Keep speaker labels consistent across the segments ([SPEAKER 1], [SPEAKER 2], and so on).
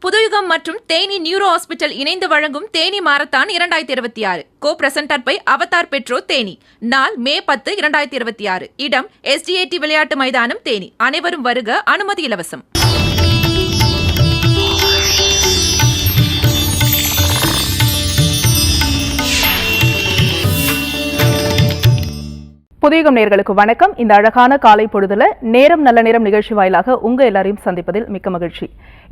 [SPEAKER 1] புதுயுகம் மற்றும் Theni neuro hospital இணைந்து வழங்கும் Theni marathon 2026 co presented by அவதார் பெட்ரோ தேனி. நாள் மே 10, 2026. இடம் SDAT விளையாட்டு மைதானம் தேனி. அனைவரும் வருக, அனுமதி இலவசம்.
[SPEAKER 2] புதியுகம் நேயர்களுக்கு வணக்கம். இந்த அழகான காலை பொழுதுல நேரம் நல்ல நேரம் நிகழ்ச்சி வாயிலாக உங்க எல்லாரையும் சந்திப்பதில் மிக்க மகிழ்ச்சி.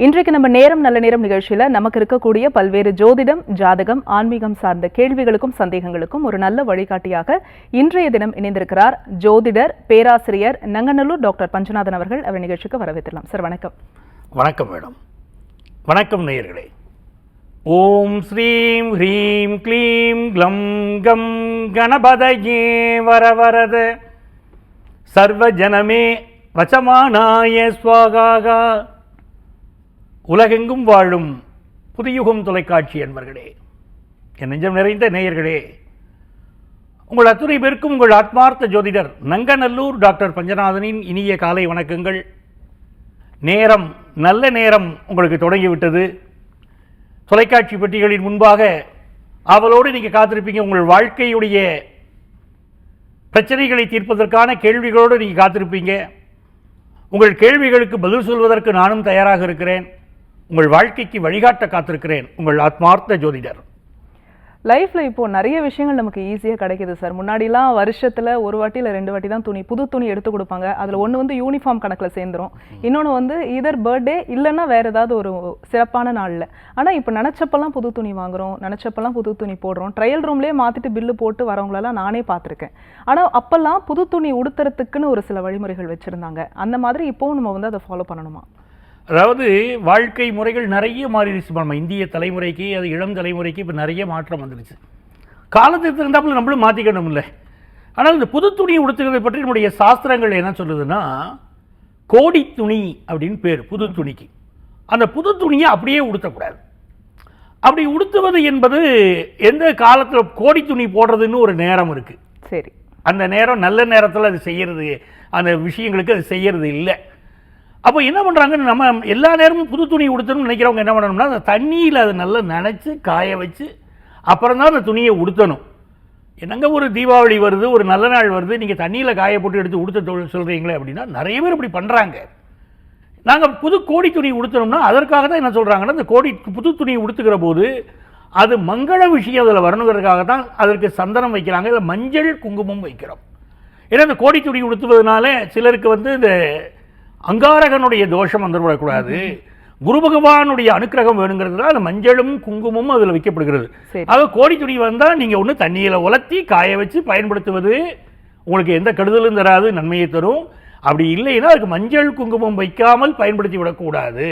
[SPEAKER 2] இன்றைக்கு நம்ம நேரம் நல்ல நேரம் நிகழ்ச்சியில நமக்கு இருக்கக்கூடிய பல்வேறு ஜோதிடம், ஜாதகம், ஆன்மீகம் சார்ந்த கேள்விகளுக்கும் சந்தேகங்களுக்கும் ஒரு நல்ல வழிகாட்டியாக இன்றைய தினம் இணைந்திருக்கிறார் ஜோதிடர், பேராசிரியர் நங்கநல்லூர் டாக்டர் பஞ்சநாதன் அவர்கள். அவர் நிகழ்ச்சிக்கு வரவேற்றலாம். சார் வணக்கம்.
[SPEAKER 3] வணக்கம் மேடம். வணக்கம் நேயர்களே. ஓம் ஸ்ரீம் ஹ்ரீம் க்ளீம் க்ளம் கம் கணபதயே வரவரத சர்வஜனமே வசமானாய ஸ்வாகா. உலகெங்கும் வாழும் புதியுகம் தொலைக்காட்சி என்பர்களே, என் நெஞ்சம் நிறைந்த நேயர்களே, உங்கள் அத்துணை பேருக்கும் உங்கள் ஆத்மார்த்த ஜோதிடர் நங்கநல்லூர் டாக்டர் பஞ்சநாதனின் இனிய காலை வணக்கங்கள். நேரம் நல்ல நேரம் உங்களுக்கு தொடங்கிவிட்டது. தொலைக்காட்சி பெட்டிகளின் முன்பாக அவளோடு நீங்கள் காத்திருப்பீங்க. உங்கள் வாழ்க்கையுடைய பிரச்சனைகளை தீர்ப்பதற்கான கேள்விகளோடு நீங்கள் காத்திருப்பீங்க. உங்கள் கேள்விகளுக்கு பதில் சொல்வதற்கு நானும் தயாராக இருக்கிறேன். உங்கள் வாழ்க்கைக்கு வழிகாட்ட காத்திருக்கிறேன். உங்கள் ஆத்மார்த்த ஜோதிடர்.
[SPEAKER 2] லைஃப்ல இப்போ நிறைய விஷயங்கள் நமக்கு ஈஸியாக கிடைக்குது சார். முன்னாடிலாம் வருஷத்துல ஒரு வாட்டி இல்லை 2 வாட்டி தான் புது துணி எடுத்து கொடுப்பாங்க. அதில் ஒன்று யூனிஃபார்ம் கணக்கில் சேர்ந்துரும், இன்னொன்று இதர் பர்த்டே இல்லைன்னா வேற ஏதாவது ஒரு சிறப்பான நாளில். ஆனால் இப்போ நினச்சப்பெல்லாம் புது துணி வாங்குறோம், நினச்சப்பெல்லாம் புது துணி போடுறோம். ட்ரையல் ரூம்லேயே மாற்றிட்டு பில்லு போட்டு வரவங்களெல்லாம் நானே பார்த்துருக்கேன். ஆனால் அப்போல்லாம் புது துணி உடுத்துறதுக்குன்னு ஒரு சில வழிமுறைகள் வச்சுருந்தாங்க. அந்த மாதிரி இப்போவும் நம்ம அதை ஃபாலோ பண்ணணுமா?
[SPEAKER 3] அதாவது வாழ்க்கை முறைகள் நிறைய மாறிடுச்சு. நம்ம இந்திய தலைமுறைக்கு, அது இளம் தலைமுறைக்கு இப்போ நிறைய மாற்றம் வந்துடுச்சு. காலத்துக்கு இருந்தாப்புல நம்மளும் மாற்றிக்கணும் இல்லை. ஆனால் இந்த புது துணியை உடுத்துறதை பற்றி நம்முடைய சாஸ்திரங்கள் என்ன சொல்லுதுன்னா, கோடி துணி அப்படின்னு பேர் புது துணிக்கு. அந்த புது துணியை அப்படியே உடுத்தக்கூடாது. அப்படி உடுத்துவது என்பது எந்த காலத்தில் கோடி துணி போடுறதுன்னு ஒரு நேரம் இருக்குது.
[SPEAKER 2] சரி,
[SPEAKER 3] அந்த நேரம் நல்ல நேரத்தில் அது செய்கிறது, அந்த விஷயங்களுக்கு அது செய்கிறது இல்லை. அப்போ என்ன பண்ணுறாங்கன்னு, நம்ம எல்லா நேரமும் புது துணி உடுத்தணும்னு நினைக்கிறவங்க என்ன பண்ணணும்னா, அந்த தண்ணியில் அதை நல்லா நனைச்சி காய வச்சு அப்புறம் தான் அந்த துணியை உடுத்தணும். என்னங்க ஒரு தீபாவளி வருது, ஒரு நல்ல நாள் வருது, நீங்கள் தண்ணியில் காய போட்டு எடுத்து உடுத்த சொல்கிறீங்களே அப்படின்னா நிறைய பேர் இப்படி பண்ணுறாங்க. நாங்கள் புது கோடி துணி உடுத்தணும்னா அதற்காக தான் என்ன சொல்கிறாங்கன்னா, அந்த புது துணியை உடுத்துக்கிற போது அது மங்கள விஷயம் அதில் வரணுங்கிறதுக்காக தான் அதற்கு சந்தனம் வைக்கிறாங்க, இல்லை மஞ்சள் குங்குமம் வைக்கிறோம். ஏன்னா இந்த கோடி துணி உடுத்துவதனால சிலருக்கு இந்த அங்காரகனுடைய தோஷம் வந்துவிடக்கூடாது, குரு பகவானுடைய அனுக்கிரகம் வேணுங்கிறதுனால அந்த மஞ்சளும் குங்குமமும் அதில் வைக்கப்படுகிறது. அதாவது கோடி துணி வந்தால் நீங்கள் ஒன்று தண்ணியில் உலர்த்தி காய வச்சு பயன்படுத்துவது உங்களுக்கு எந்த கெடுதலும் தராது, நன்மையை தரும். அப்படி இல்லைன்னா அதுக்கு மஞ்சள் குங்குமம் வைக்காமல் பயன்படுத்தி விடக்கூடாது.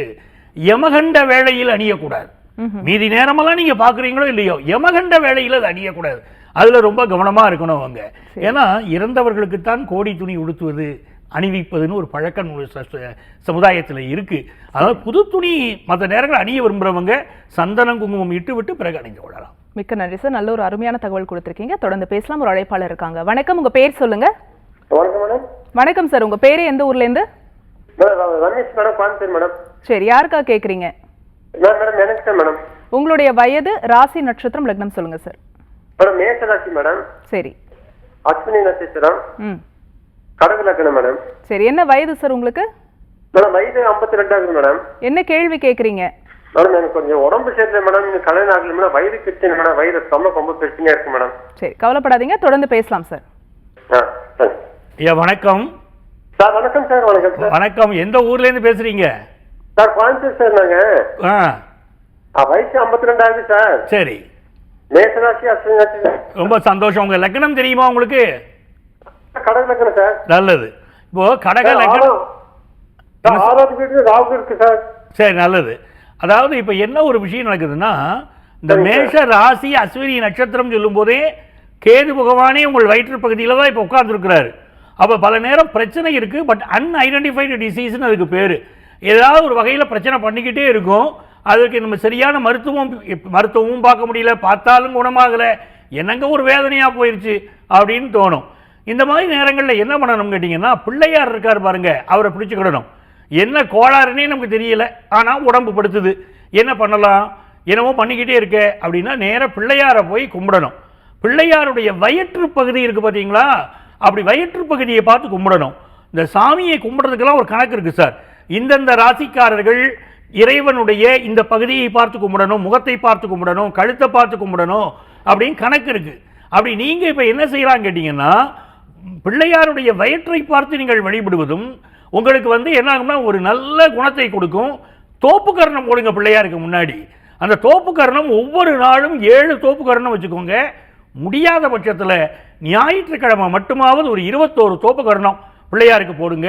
[SPEAKER 3] யமகண்ட வேளையில் அணியக்கூடாது. மீதி நேரமெல்லாம் நீங்கள் பார்க்குறீங்களோ இல்லையோ, யமகண்ட வேளையில் அது அணியக்கூடாது. அதில் ரொம்ப கவனமாக இருக்கணும் அவங்க. ஏன்னா இறந்தவர்களுக்குத்தான் கோடி துணி உடுத்துவது, அணிவிப்பதுன்னு ஒரு பழக்கம் சமுதாயத்தில் இருக்குது. அதாவது புது துணி மற்ற நேரங்கள் அணிய விரும்புகிறவங்க சந்தனம் குங்குமம் இட்டு விட்டு பிறகு அணிந்து கொள்ளலாம்.
[SPEAKER 2] மிக்க நன்றி சார், நல்ல ஒரு அருமையான தகவல் கொடுத்துருக்கீங்க. தொடர்ந்து பேசலாம். ஒரு அழைப்பாளர் இருக்காங்க. வணக்கம், உங்க பேர் சொல்லுங்க. வணக்கம் சார், உங்க பேரு எந்த ஊர்ல இருந்து? சரி, யாருக்கா கேக்குறீங்க? உங்களுடைய வயது, ராசி, நட்சத்திரம், லக்னம் சொல்லுங்க சார். சரி,
[SPEAKER 4] அஸ்வினி நட்சத்திரம், கடக லக்னம் மேடம்.
[SPEAKER 2] சரி, என்ன வயது சார் உங்களுக்கு?
[SPEAKER 4] மேடம் வயது 52 ஆகுது மேடம்.
[SPEAKER 2] என்ன கேள்வி கேக்குறீங்க?
[SPEAKER 4] மேடம் எனக்கு கொஞ்சம் உடம்பு சரியில்லை மேடம், நீங்க கல்யாணம் ஆகல மேடம், வயிறு பிரச்சனை மேடம், வயிறு ரொம்ப பிரச்சனையா இருக்கு மேடம்.
[SPEAKER 2] சரி, கவலைப்படாதீங்க, தொடர்ந்து பேசலாம் சார்.
[SPEAKER 3] ஐயா வணக்கம்.
[SPEAKER 4] சார் வணக்கம் சார். வணக்கம் சார்.
[SPEAKER 3] வணக்கம். எந்த ஊர்ல இருந்து பேசுறீங்க?
[SPEAKER 4] Sir Coimbatore sir. நாங்க வயசு 52 ஆகுது சார்.
[SPEAKER 3] சரி,
[SPEAKER 4] மேஷராசி, அஸ்வினி நட்சத்திரம்.
[SPEAKER 3] ரொம்ப சந்தோஷம். உங்க லக்னம் தெரியுமா உங்களுக்கு?
[SPEAKER 4] கடக லக்னம் சார்.
[SPEAKER 3] நல்லது. இப்போ கடக லக்னம்
[SPEAKER 4] இருக்கு சார்.
[SPEAKER 3] சரி, நல்லது. அதாவது இப்போ என்ன ஒரு விஷயம் நடக்குதுன்னா, இந்த மேஷ ராசி அஸ்வினி நட்சத்திரம் சொல்லும் போதே கேது பகவானே உங்கள் வயிற்று பகுதியில் தான் இப்போ உட்கார்ந்துருக்கிறாரு. அப்போ பல நேரம் பிரச்சனை இருக்குது. பட் அன்ஐடென்டிஃபைடு டிசீஸ்னு அதுக்கு பேர். ஏதாவது ஒரு வகையில் பிரச்சனை பண்ணிக்கிட்டே இருக்கும். அதுக்கு நம்ம சரியான மருத்துவமும் பார்க்க முடியல, பார்த்தாலும் குணமாகலை, என்னங்க ஒரு வேதனையாக போயிடுச்சு அப்படின்னு தோணும். இந்த மாதிரி நேரங்களில் என்ன பண்ணணும் கேட்டிங்கன்னா, பிள்ளையார் இருக்கார் பாருங்க, அவரை பிடிச்சிக்கிடணும். என்ன கோளாறுன்னே நமக்கு தெரியல, ஆனால் உடம்பு படுத்துது. என்ன பண்ணலாம், என்னவோ பண்ணிக்கிட்டே இருக்க அப்படின்னா நேராக பிள்ளையாரை போய் கும்பிடணும். பிள்ளையாருடைய வயிற்று பகுதி இருக்குது பார்த்தீங்களா, அப்படி வயிற்று பகுதியை பார்த்து கும்பிடணும். இந்த சாமியை கும்பிட்றதுக்கெல்லாம் ஒரு கணக்கு இருக்குது சார். இந்தந்த ராசிக்காரர்கள் இறைவனுடைய இந்த பகுதியை பார்த்து கும்பிடணும், முகத்தை பார்த்து கும்பிடணும், கழுத்தை பார்த்து கும்பிடணும் அப்படின்னு கணக்கு இருக்குது. அப்படி நீங்கள் இப்போ என்ன செய்யலான்னு கேட்டிங்கன்னா, பிள்ளையாருடைய வயிற்றை பார்த்து நீங்கள் வழிபடுவதும் உங்களுக்கு என்ன ஆகும்னா ஒரு நல்ல குணத்தை கொடுக்கும். தோப்பு கர்ணம் போடுங்க பிள்ளையாருக்கு முன்னாடி. அந்த தோப்பு கர்ணம் ஒவ்வொரு நாளும் 7 தோப்பு கர்ணம் வச்சுக்கோங்க. முடியாத பட்சத்தில் ஞாயிற்றுக்கிழமை மட்டுமாவது ஒரு 21 தோப்பு கர்ணம் பிள்ளையாருக்கு போடுங்க.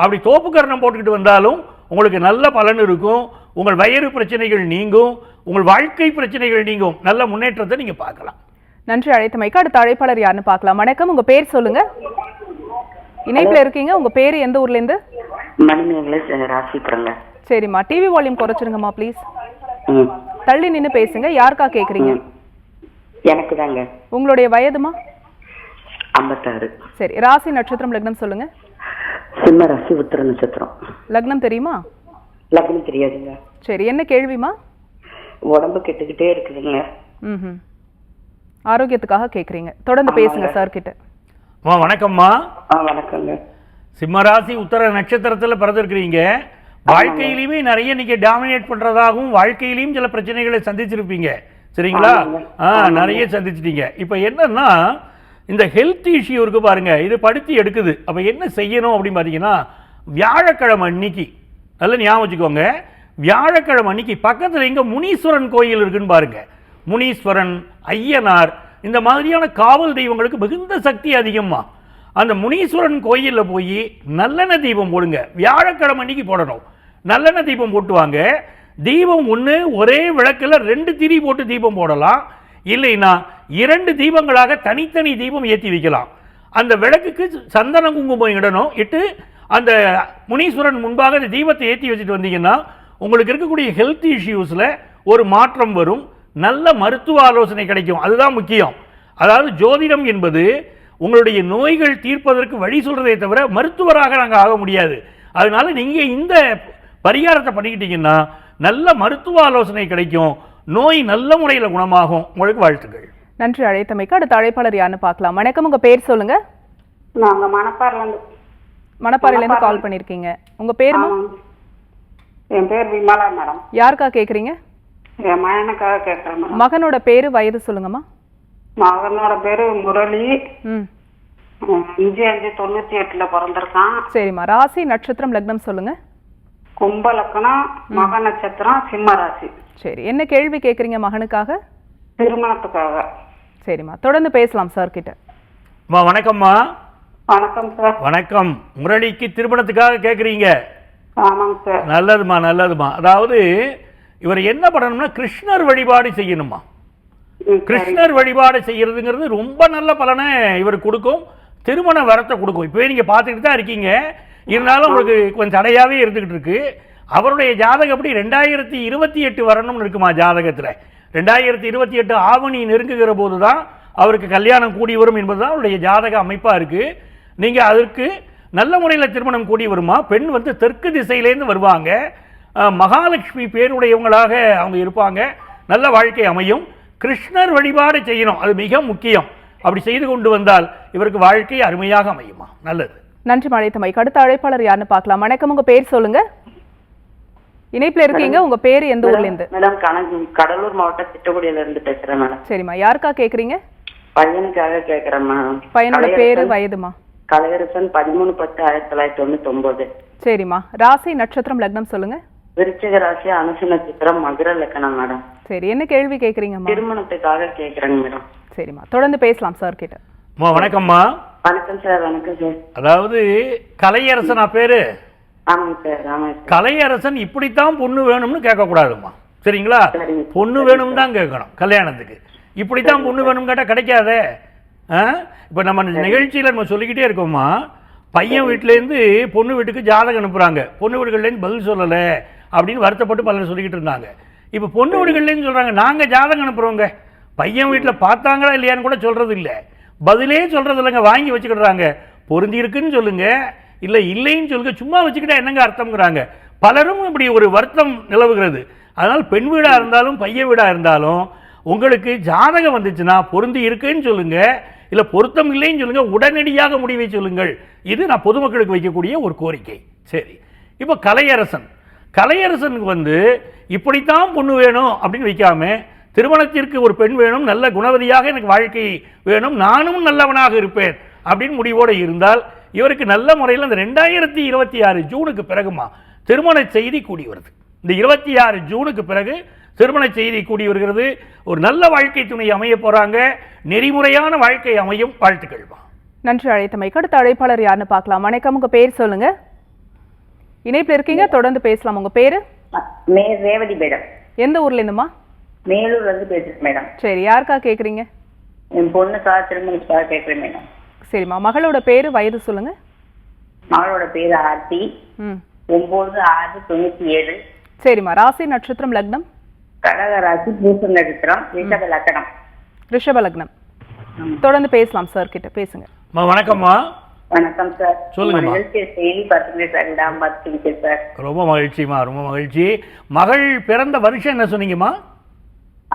[SPEAKER 3] அப்படி தோப்பு கர்ணம் போட்டுக்கிட்டு வந்தாலும் உங்களுக்கு நல்ல பலன் இருக்கும். உங்கள் வயிறு பிரச்சனைகள் நீங்கும், உங்கள் வாழ்க்கை பிரச்சனைகள் நீங்கும். நல்ல முன்னேற்றத்தை நீங்கள் பார்க்கலாம்.
[SPEAKER 2] நன்றி அழைத்தமைக்கு. அடுத்த அழைப்பாளர் யாருன்னு பார்க்கலாம். வணக்கம், உங்க பேர் சொல்லுங்க. இணைப்புல இருக்கீங்க, உங்க பேரு எந்த ஊர்ல இருந்து?
[SPEAKER 5] மணிமேகலை ராசிபுரங்க.
[SPEAKER 2] சரிம்மா, டிவி வால்யூம் குறைச்சிருங்கம்மா ப்ளீஸ். தள்ளி நின்று பேசுங்க. யாருக்கா கேக்குறீங்க?
[SPEAKER 5] எனக்கு தாங்க.
[SPEAKER 2] உங்களுடைய வயதுமா?
[SPEAKER 5] 56.
[SPEAKER 2] சரி, ராசி நட்சத்திரம் லக்னம் சொல்லுங்க.
[SPEAKER 5] சிம்ம ராசி உத்திர நட்சத்திரம்.
[SPEAKER 2] லக்னம் தெரியுமா?
[SPEAKER 5] லக்னம் தெரியாதுங்க.
[SPEAKER 2] சரி, என்ன கேள்விமா?
[SPEAKER 5] உடம்பு கெட்டுக்கிட்டே இருக்குதுங்க.
[SPEAKER 2] ம், ஆரோக்கியத்துக்காக கேக்குறீங்க. தொடர்ந்து பேசுங்க சார் கிட்ட.
[SPEAKER 3] வணக்கம்மா.
[SPEAKER 5] வணக்கங்க.
[SPEAKER 3] சிம்மராசி உத்தர நட்சத்திரத்தில் பிறந்திருக்கிறீங்க. வாழ்க்கையிலுமே நிறைய நீங்க டாமினேட் பண்றதாகவும் வாழ்க்கையிலையும் சில பிரச்சனைகளை சந்திச்சிருப்பீங்க. சரிங்களா? நிறைய சந்திச்சிட்டீங்க. இப்போ என்னன்னா இந்த ஹெல்த் இஷ்யூ இருக்கு பாருங்க, இது படுத்தி எடுக்குது. அப்போ என்ன செய்யணும் அப்படின்னு பார்த்தீங்கன்னா, வியாழக்கிழமை அன்னைக்கு நல்ல ஞாபகம் வச்சுக்கோங்க, வியாழக்கிழமை அன்னைக்கு பக்கத்தில் எங்க முனீஸ்வரன் கோயில் இருக்குன்னு பாருங்க. முனீஸ்வரன், ஐயனார், இந்த மாதிரியான காவல் தெய்வங்களுக்கு மிகுந்த சக்தி அதிகமா. அந்த முனீஸ்வரன் கோயிலில் போய் நல்லெண்ணெய் தீபம் போடுங்க. வியாழக்கிழமை அன்னைக்கு போடணும். நல்லெண்ணெய் தீபம் போட்டுவாங்க. தீபம் ஒன்று ஒரே விளக்கில் 2 திரி போட்டு தீபம் போடலாம். இல்லைன்னா 2 தீபங்களாக தனித்தனி தீபம் ஏற்றி வைக்கலாம். அந்த விளக்குக்கு சந்தன குங்குமம் இடணும். இட்டு அந்த முனீஸ்வரன் முன்பாக அந்த தீபத்தை ஏற்றி வச்சுட்டு வந்தீங்கன்னா உங்களுக்கு இருக்கக்கூடிய ஹெல்த் இஷ்யூஸில் ஒரு மாற்றம் வரும். நல்ல மருத்துவ ஆலோசனை கிடைக்கும். அதுதான் முக்கியம். அதாவது ஜோதிடம் என்பது உங்களுடைய நோய்கள் தீர்ப்பதற்கு வழி சொல்றதே தவிர மருத்துவராக நாங்கள் ஆக முடியாது. அதனால நீங்கள் இந்த பரிகாரத்தை பண்ணிக்கிட்டீங்கன்னா நல்ல மருத்துவ ஆலோசனை கிடைக்கும். நோய் நல்ல முறையில் குணமாகும். உங்களுக்கு வாழ்த்துக்கள்.
[SPEAKER 2] நன்றி அழைத்தமைக்கு. அடுத்த அழைப்பாளர் யாருன்னு பார்க்கலாம். வணக்கம், உங்க பேர் சொல்லுங்க.
[SPEAKER 6] நாங்க
[SPEAKER 2] மணப்பாறையிலேருந்து கால் பண்ணியிருக்கீங்க. உங்க பேருமா?
[SPEAKER 6] என் பேர் விமலா மேடம்.
[SPEAKER 2] யாருக்கா கேக்குறீங்க?
[SPEAKER 6] என் மகனுக்காக கேட்கறேன் மேடம்.
[SPEAKER 2] மகனோட பேரு, வயது சொல்லுங்கம்மா.
[SPEAKER 6] மகனோட பேரு முரளி.
[SPEAKER 5] 5/5/98 பிறந்திருக்கான்.
[SPEAKER 2] சரிம்மா, ராசி நட்சத்திரம் லக்னம் சொல்லுங்க.
[SPEAKER 6] கும்ப லக்னம், மக நட்சத்திரம், சிம்ம ராசி.
[SPEAKER 2] சரி, என்ன கேள்வி கேக்குறீங்க மகனுக்காக?
[SPEAKER 6] திருமணத்துக்காக.
[SPEAKER 2] சரிம்மா, தொடர்ந்து பேசலாம் சார் கிட்ட.
[SPEAKER 3] வணக்கம்மா.
[SPEAKER 6] வணக்கம் சார்.
[SPEAKER 3] வணக்கம். முரளிக்கு திருமணத்துக்காக கேட்குறீங்க?
[SPEAKER 6] ஆமாங்க சார்.
[SPEAKER 3] நல்லதுமா நல்லதுமா. அதாவது இவர் என்ன பண்ணணும்னா கிருஷ்ணர் வழிபாடு செய்யணுமா. கிருஷ்ணர் வழிபாடு செய்யறதுங்கிறது ரொம்ப நல்ல பலனை இவர் கொடுக்கும். திருமண வரத்தை கொடுக்கும். இப்போவே நீங்கள் பார்த்துக்கிட்டு தான் இருக்கீங்க. இருந்தாலும் உங்களுக்கு கொஞ்சம் தடையாகவே இருந்துக்கிட்டு இருக்கு. அவருடைய ஜாதகம் எப்படி 2028 வரணும்னு இருக்குமா ஜாதகத்தில். 2028 ஆவணி நெருங்குகிற போது தான் அவருக்கு கல்யாணம் கூடி வரும் என்பது தான் அவருடைய ஜாதக அமைப்பாக இருக்குது. நீங்கள் அதற்கு நல்ல முறையில் திருமணம் கூடி வருமா. பெண் தெற்கு திசையிலேருந்து வருவாங்க. மகாலட்சுமி பேருடையவங்களாக அவங்க இருப்பாங்க. நல்ல வாழ்க்கை அமையும். கிருஷ்ணர் வழிபாடு செய்யணும், அது மிக முக்கியம். அப்படி செய்து கொண்டு வந்தால் இவருக்கு வாழ்க்கை அருமையாக அமையுமா. நல்லது.
[SPEAKER 2] நன்றி மழைத்தமைக்கு. அடுத்த அழைப்பாளர் யாருன்னு பார்க்கலாம். வணக்கம், உங்க பேர் சொல்லுங்க. இணைப்புல இருக்கீங்க, உங்க பேரு எந்த ஊர்ல இருந்து?
[SPEAKER 5] மேடம் கடலூர் மாவட்டம் திட்டக்குடியில இருந்து பேசுறேன் மேடம்.
[SPEAKER 2] சரிம்மா, யாருக்கா கேக்குறீங்க?
[SPEAKER 5] பையனுக்காக கேட்கறேன் மேடம்.
[SPEAKER 2] பையனோட பேரு, வயதுமா?
[SPEAKER 5] கலையரசன் 13/10/1990.
[SPEAKER 2] சரிம்மா, ராசி நட்சத்திரம் லக்னம் சொல்லுங்க.
[SPEAKER 5] விருச்சிக ராசி, அனுச நட்சத்திரம், மகர லக்னம் மேடம்.
[SPEAKER 2] சரி, என்ன கேள்வி கேக்குறீங்கம்மா?
[SPEAKER 5] திருமணத்துக்காக கேட்கறேங்க மேடம்.
[SPEAKER 2] சரிம்மா, தொடர்ந்து பேசலாம் சார் கிட்ட.
[SPEAKER 3] வணக்கம்மா.
[SPEAKER 5] வணக்கம் சார். வணக்கம் சார்.
[SPEAKER 3] அதாவது கலையரசனா பேரு?
[SPEAKER 5] ஆமாங்க சார். ஆமாங்க சார்.
[SPEAKER 3] கலையரசன் இப்படித்தான் பொண்ணு வேணும்னு கேட்கக்கூடாதுமா. சரிங்களா? பொண்ணு வேணும் தான் கேட்கணும். கல்யாணத்துக்கு இப்படித்தான் பொண்ணு வேணும் கேட்டால் கிடைக்காதே. இப்போ நம்ம நிகழ்ச்சியில் நம்ம சொல்லிக்கிட்டே இருக்கோம்மா, பையன் வீட்டிலேருந்து பொண்ணு வீட்டுக்கு ஜாதகம் அனுப்புகிறாங்க. பொண்ணு வீடுகள்லேருந்து பதில் சொல்லலை அப்படின்னு வருத்தப்பட்டு பலர் சொல்லிக்கிட்டு இருந்தாங்க. இப்போ பொண்ணு வீடுகள்லேருந்து சொல்கிறாங்க, நாங்கள் ஜாதகம் அனுப்புகிறோங்க, பையன் வீட்டில் பார்த்தாங்களா இல்லையான்னு கூட சொல்கிறது இல்லை, பதிலே சொல்கிறது இல்லைங்க, வாங்கி வச்சுக்கிடுறாங்க. பொருந்தி இருக்குன்னு சொல்லுங்க, இல்லை இல்லைன்னு சொல்லுங்க, சும்மா வச்சுக்கிட்டா என்னங்க அர்த்தம்ங்கிறாங்க. பலரும் இப்படி ஒரு வருத்தம் நிலவுகிறது. அதனால் பெண் வீடாக இருந்தாலும் பையன் வீடாக இருந்தாலும் உங்களுக்கு ஜாதகம் வந்துச்சுன்னா பொருந்தி இருக்குன்னு சொல்லுங்கள், இல்லை பொருத்தம் இல்லைன்னு சொல்லுங்கள், உடனடியாக முடிவை சொல்லுங்கள். இது நான் பொதுமக்களுக்கு வைக்கக்கூடிய ஒரு கோரிக்கை. சரி, இப்போ கலையரசனுக்கு வந்து இப்படித்தான் பொண்ணு வேணும் அப்படின்னு வைக்காம, திருமணத்திற்கு ஒரு பெண் வேணும், நல்ல குணவதியாக எனக்கு வாழ்க்கை வேணும், நானும் நல்லவனாக இருப்பேன் அப்படின்னு முடிவோடு இருந்தால் இவருக்கு நல்ல முறையில் அந்த 2026 ஜூனுக்கு பிறகுமா திருமண செய்தி கூடி வருது. இந்த 26 ஜூனுக்கு பிறகு திருமண செய்தி கூடி வருகிறது. ஒரு நல்ல வாழ்க்கை துணை அமைய போறாங்க, நெறிமுறையான வாழ்க்கை அமையும். வாழ்த்துக்கள்மா.
[SPEAKER 2] நன்றி அழைத்தமைக்கு. அடுத்த அழைப்பாளர் யாருன்னு பார்க்கலாம். வணக்கம், உங்க பேர் சொல்லுங்க. இணைப்பில் இருக்கீங்க, தொடர்ந்து பேசலாம். உங்க பேரு?
[SPEAKER 5] ரேவதி மேடம்.
[SPEAKER 2] எந்த ஊர்ல இருந்துமா?
[SPEAKER 5] மேலூர்ல இருந்து பேசுறேன் மேடம்.
[SPEAKER 2] சரி, யாருக்கா கேக்குறீங்க?
[SPEAKER 5] என் பொண்ணுக்காக திருமணத்துக்காக கேட்குறேன் மேடம்.
[SPEAKER 2] சரிம்மா, மகளோட பேரு, வயது சொல்லுங்க.
[SPEAKER 5] மகளோட பேரு ஆர்த்தி. 9/6/97.
[SPEAKER 2] சரிம்மா, ராசி நட்சத்திரம் லக்னம்?
[SPEAKER 5] கடக ராசி, பூச நட்சத்திரம், ரிஷப லக்னம்.
[SPEAKER 2] ரிஷப லக்னம். தொடர்ந்து பேசலாம் சார் கிட்ட, பேசுங்க.
[SPEAKER 3] வணக்கம்மா.
[SPEAKER 5] வணக்கம் சார்.
[SPEAKER 3] சொல்லுங்கம்மா.
[SPEAKER 5] செய்தி பார்த்துக்கிறேன் சார், விடாம பார்த்துக்கிட்டேன் சார்.
[SPEAKER 3] ரொம்ப மகிழ்ச்சிமா, ரொம்ப மகிழ்ச்சி. மகள் பிறந்த வருஷம் என்ன சொன்னீங்கம்மா?